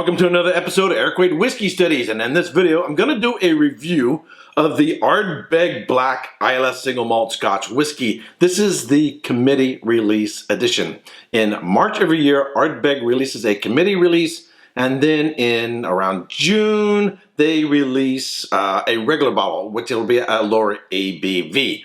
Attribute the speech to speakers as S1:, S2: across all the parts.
S1: Welcome to another episode of Erik Wait Whiskey Studies, and in this video I'm going to do a review of the Ardbeg Blaaack Islay Single Malt Scotch Whisky. This is the committee release edition. In March every year, Ardbeg releases a committee release, and then in around June they release a regular bottle, which will be a lower ABV.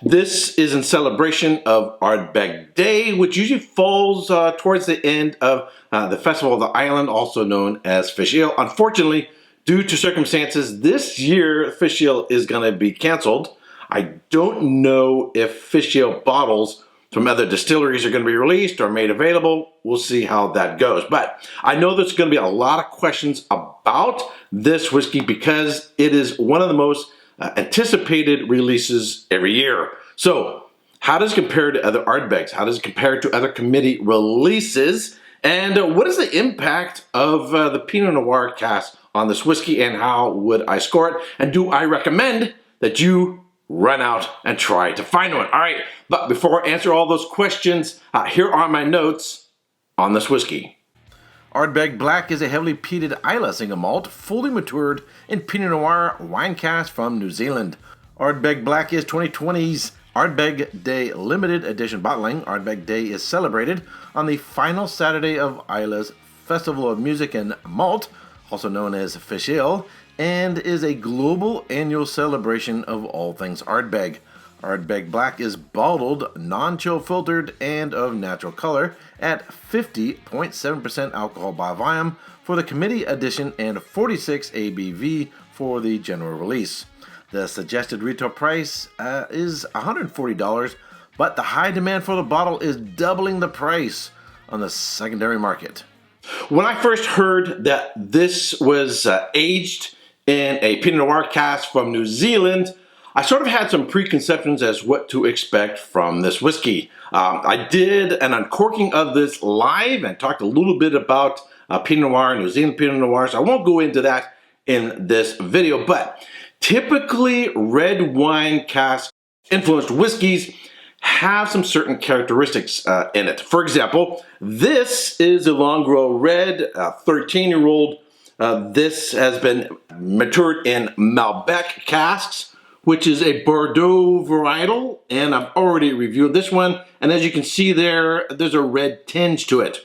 S1: This is in celebration of Ardbeg Day, which usually falls towards the end of the Festival of the Island, also known as Fish Ale. Unfortunately, due to circumstances, this year Fish Ale is going to be canceled. I don't know if Fish Ale bottles from other distilleries are going to be released or made available. We'll see how that goes. But I know there's going to be a lot of questions about this whiskey because it is one of the most anticipated releases every year. So, how does it compare to other Ardbegs? How does it compare to other committee releases? And what is the impact of the Pinot Noir cask on this whiskey, and how would I score it? And do I recommend that you run out and try to find one? All right, but before I answer all those questions, here are my notes on this whiskey. Ardbeg Blaaack is a heavily peated Islay single malt, fully matured in Pinot Noir wine cask from New Zealand. Ardbeg Blaaack is 2020's Ardbeg Day limited edition bottling. Ardbeg Day is celebrated on the final Saturday of Islay's Festival of Music and Malt, also known as Fish Ale, and is a global annual celebration of all things Ardbeg. Ardbeg Blaaack is bottled, non-chill filtered, and of natural color at 50.7% alcohol by volume for the committee edition and 46 ABV for the general release. The suggested retail price is $140, but the high demand for the bottle is doubling the price on the secondary market. When I first heard that this was aged in a Pinot Noir cask from New Zealand, I sort of had some preconceptions as what to expect from this whiskey. I did an uncorking of this live and talked a little bit about Pinot Noir, New Zealand Pinot Noir, so I won't go into that in this video. But typically red wine cask influenced whiskeys have some certain characteristics in it. For example, this is a Longrow Red, 13-year-old. This has been matured in Malbec casks, which is a Bordeaux varietal, and I've already reviewed this one, and as you can see there's a red tinge to it.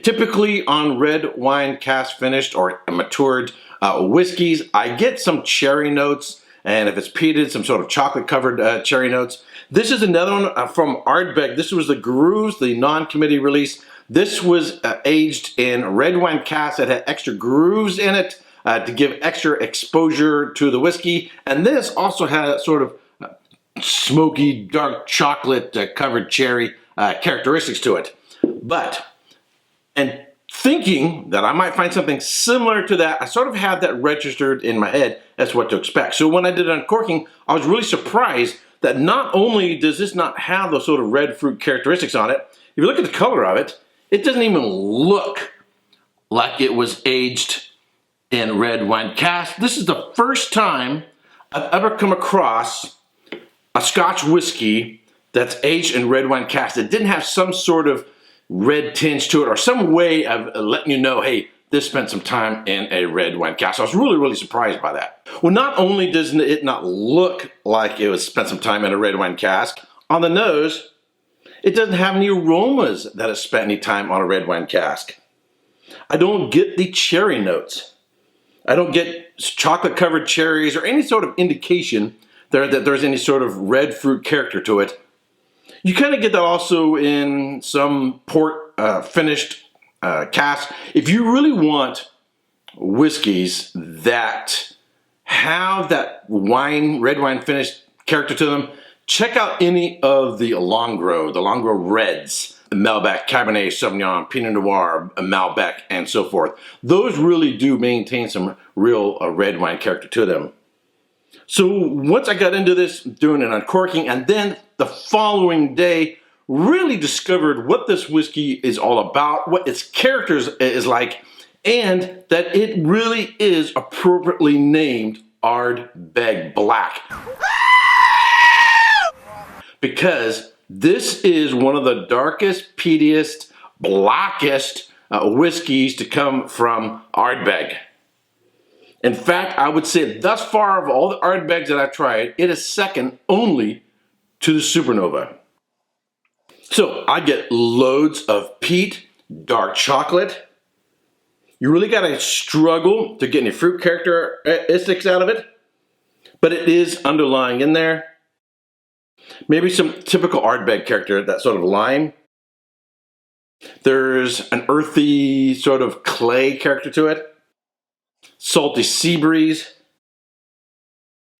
S1: Typically on red wine cask finished or matured whiskeys, I get some cherry notes, and if it's peated, some sort of chocolate covered cherry notes. This is another one from Ardbeg. This was the Grooves, the non-committee release. This was aged in red wine cask that had extra grooves in it, to give extra exposure to the whiskey. And this also has sort of smoky, dark chocolate covered cherry characteristics to it. But, and thinking that I might find something similar to that, I sort of had that registered in my head as what to expect. So when I did uncorking, I was really surprised that not only does this not have those sort of red fruit characteristics on it, if you look at the color of it, it doesn't even look like it was aged in red wine cask. This is the first time I've ever come across a Scotch whiskey that's aged in red wine cask that didn't have some sort of red tinge to it or some way of letting you know, hey, this spent some time in a red wine cask. So I was really, really surprised by that. Well, not only does it not look like it was spent some time in a red wine cask, on the nose, it doesn't have any aromas that it spent any time on a red wine cask. I don't get the cherry notes. I don't get chocolate-covered cherries or any sort of indication that there's any sort of red fruit character to it. You kind of get that also in some port finished casks. If you really want whiskeys that have that red wine finished character to them, check out any of the Longrow Reds, Malbec, Cabernet Sauvignon, Pinot Noir, Malbec, and so forth. Those really do maintain some real red wine character to them. So once I got into this, doing an uncorking, and then the following day, really discovered what this whiskey is all about, what its character is like, and that it really is appropriately named Ardbeg Blaaack. Because this is one of the darkest, peatiest, blackest whiskeys to come from Ardbeg. In fact, I would say thus far of all the Ardbegs that I've tried, it is second only to the Supernova. So I get loads of peat, dark chocolate. You really got to struggle to get any fruit characteristics out of it, but it is underlying in there. Maybe some typical Ardbeg character, that sort of lime. There's an earthy sort of clay character to it. Salty sea breeze.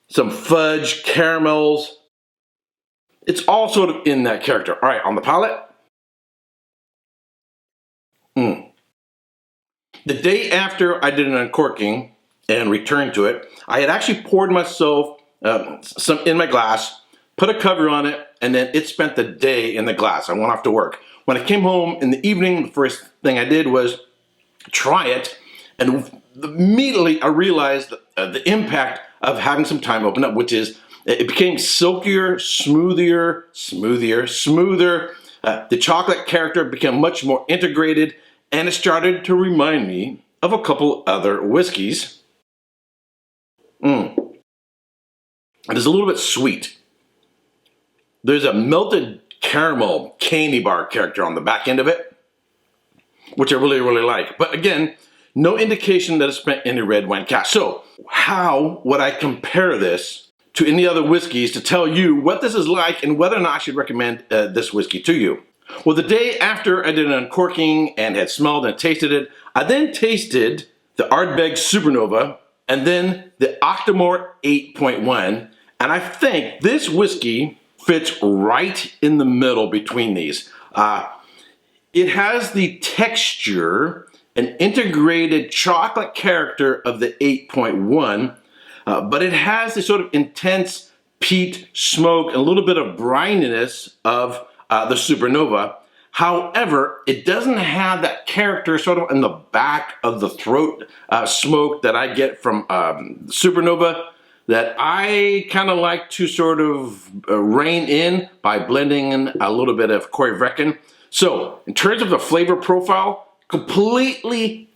S1: Some fudge, caramels. It's all sort of in that character. All right, on the palate. The day after I did an uncorking and returned to it, I had actually poured myself some in my glass, put a cover on it, and then it spent the day in the glass. I went off to work. When I came home in the evening, the first thing I did was try it, and immediately I realized the impact of having some time open up, which is it became silkier, smoother. The chocolate character became much more integrated, and it started to remind me of a couple other whiskeys. It is a little bit sweet. There's a melted caramel candy bar character on the back end of it, which I really like. But again, no indication that it's spent in a red wine cask. So how would I compare this to any other whiskeys to tell you what this is like and whether or not I should recommend this whiskey to you? Well, the day after I did an uncorking and had smelled and tasted it, I then tasted the Ardbeg Supernova and then the Octomore 8.1, and I think this whiskey fits right in the middle between these. It has the texture and integrated chocolate character of the 8.1, but it has this sort of intense peat, smoke, and a little bit of brininess of the Supernova. However, it doesn't have that character sort of in the back of the throat smoke that I get from Supernova, that I kind of like to sort of rein in by blending in a little bit of Korevrekken. So, in terms of the flavor profile, completely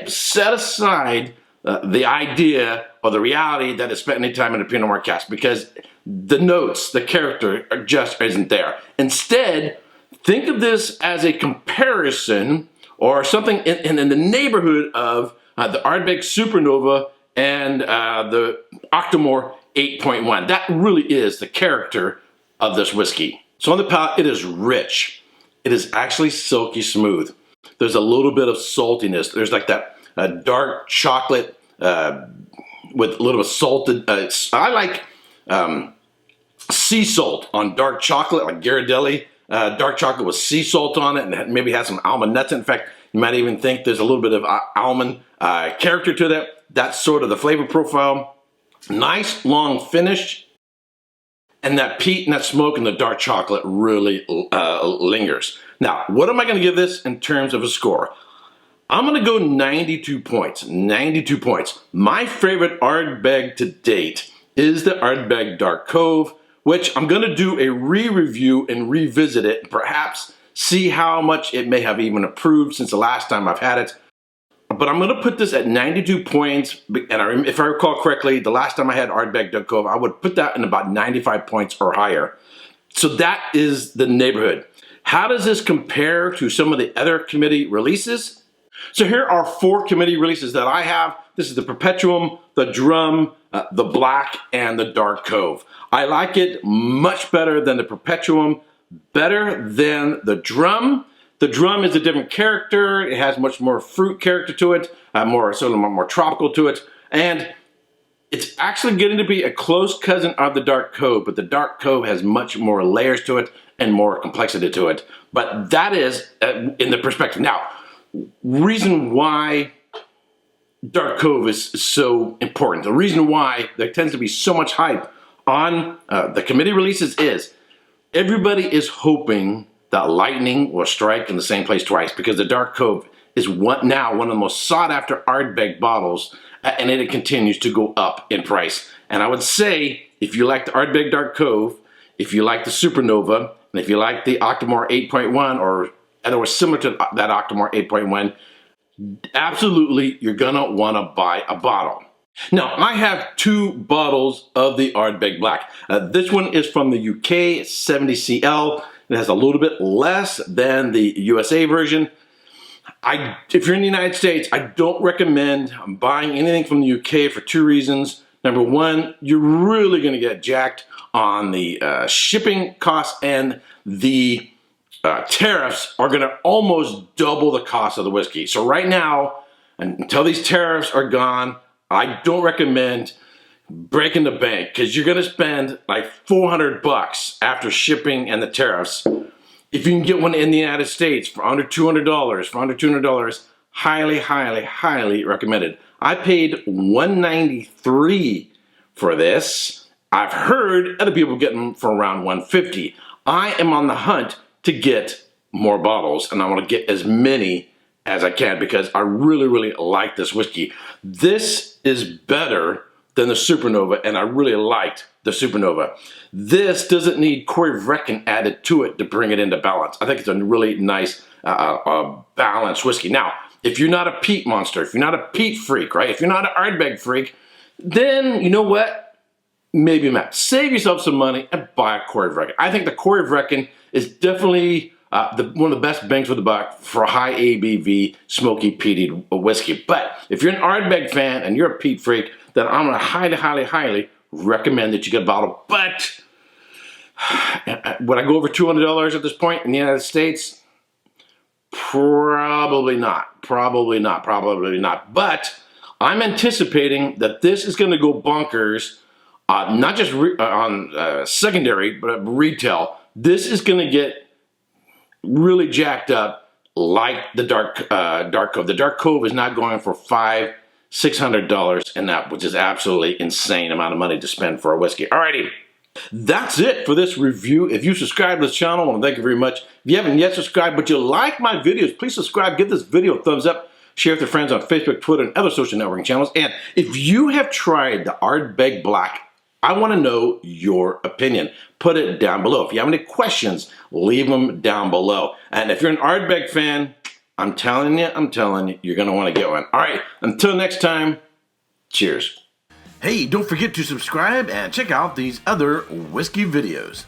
S1: set aside the idea or the reality that it's spent any time in a Pinot Noir cask, because the notes, the character just isn't there. Instead, think of this as a comparison or something in the neighborhood of the Ardbeg Supernova and the Octomore 8.1. That really is the character of this whiskey. So on the palate, it is rich. It is actually silky smooth. There's a little bit of saltiness. There's like that dark chocolate with a little bit of salted. I like sea salt on dark chocolate, like Ghirardelli. Dark chocolate with sea salt on it, and maybe has some almond nuts. In fact, you might even think there's a little bit of almond character to that. That's sort of the flavor profile. Nice long finish, and that peat and that smoke and the dark chocolate really lingers. Now, what am I going to give this in terms of a score? I'm going to go 92 points. 92 points. My favorite Ardbeg to date is the Ardbeg Dark Cove, which I'm going to do a re-review and revisit it, and perhaps see how much it may have even improved since the last time I've had it. But I'm going to put this at 92 points, and if I recall correctly, the last time I had Ardbeg Dark Cove, I would put that in about 95 points or higher. So that is the neighborhood. How does this compare to some of the other committee releases? So here are 4 committee releases that I have. This is the Perpetuum, the Drum, the Black, and the Dark Cove. I like it much better than the Perpetuum, better than the Drum. The Drum is a different character. It has much more fruit character to it, more tropical to it, and it's actually getting to be a close cousin of the Dark Cove, but the Dark Cove has much more layers to it and more complexity to it. But that is in the perspective. Now, reason why Dark Cove is so important, the reason why there tends to be so much hype on the committee releases is everybody is hoping that lightning will strike in the same place twice, because the Dark Cove is now one of the most sought after Ardbeg bottles, and it continues to go up in price. And I would say, if you like the Ardbeg Dark Cove, if you like the Supernova, and if you like the Octomore 8.1 or and it was similar to that Octomore 8.1, absolutely you're gonna want to buy a bottle. Now, I have 2 bottles of the Ardbeg Blaaack. This one is from the UK, 70cl. It has a little bit less than the USA version. If you're in the United States, I don't recommend buying anything from the UK for 2 reasons. Number one, you're really going to get jacked on the shipping costs, and the tariffs are going to almost double the cost of the whiskey. So right now, until these tariffs are gone, I don't recommend breaking the bank, because you're going to spend like $400 after shipping and the tariffs. If you can get one in the United States for under $200, highly, highly, highly recommended. I paid $193 for this. I've heard other people get them for around $150. I am on the hunt to get more bottles, and I want to get as many as I can because I really, really like this whiskey. This is better than the Supernova, and I really liked the Supernova. This doesn't need Corey Vrecken added to it to bring it into balance. I think it's a really nice balanced whiskey. Now, if you're not a peat monster, if you're not a peat freak, right? If you're not an Ardbeg freak, then you know what? Maybe not. Save yourself some money and buy a Corey Vrecken. I think the Corey Vrecken is definitely one of the best bangs for the buck for high ABV, smoky, peated whiskey. But if you're an Ardbeg fan and you're a peat freak, then I'm going to highly, highly, highly recommend that you get a bottle. But would I go over $200 at this point in the United States? Probably not. Probably not. Probably not. But I'm anticipating that this is going to go bonkers, not just on secondary, but retail. This is going to get really jacked up like the Dark Cove. The Dark Cove is not going for $500-600 and that, which is absolutely insane amount of money to spend for a whiskey. Alrighty, that's it for this review. If you subscribe to this channel, I want to thank you very much. If you haven't yet subscribed, but you like my videos, please subscribe, give this video a thumbs up, share with your friends on Facebook, Twitter, and other social networking channels. And if you have tried the Ardbeg Blaaack, I want to know your opinion. Put it down below. If you have any questions, leave them down below. And if you're an Ardbeg fan, I'm telling you, you're going to want to get one. All right, until next time, cheers. Hey, don't forget to subscribe and check out these other whiskey videos.